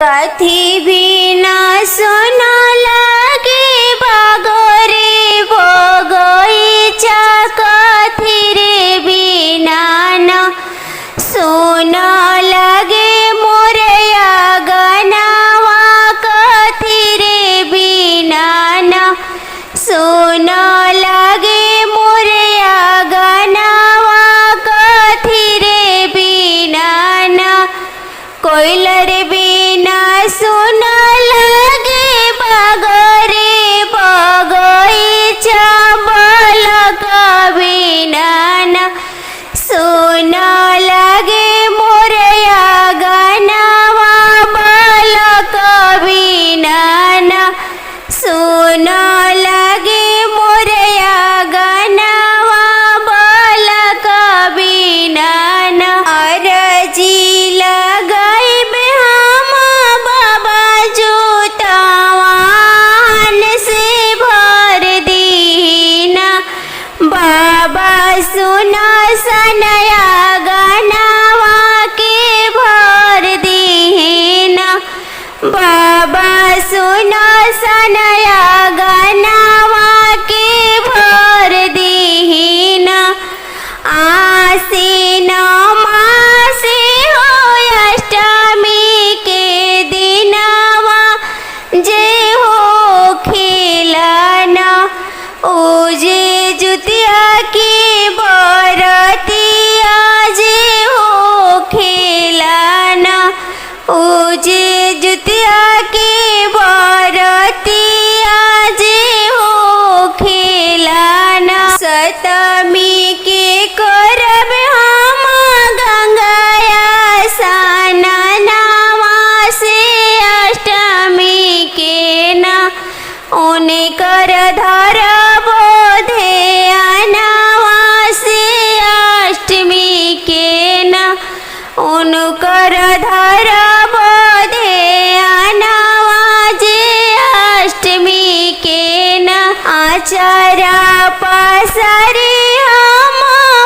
कथी भी न सुना लगे बागोरे बगीचा कथी रे बिना न सुना लगे मोरे अगनावा कथी रे बिना न सुना लगे मोरे अगनावा कथी रे बिना न कोयलर बिना सुना लगे बागरे बगीचा बालक बिना न सुना लगे मोरे अगनावा बालक बिना न सुना लगे मोरे अगनावा बालक बिना न अरजी सुना सनया गनावा के भर दीना बाबा सुना सनया गनावा के भर दीना आसीन मासे हो अष्टमी के दिनवा जे हो खिलाना उजे जुतिया की बरतिया जे हो खिलाना उजे जुतिया की बरतिया जे हो खिलाना सतमी के करब हम गंगाया स्नानवा से अष्टमी के ना उन्हें कर धरब उनकर धरब ध्यानवा जे अष्टमी के न आचारा पसरे हम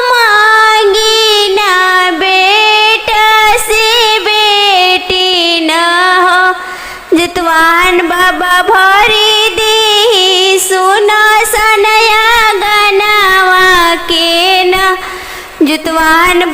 मांगी न बेटा से बेटी न हो जितवान बाबा भरी दी सुना सनया गनावा के न जितवान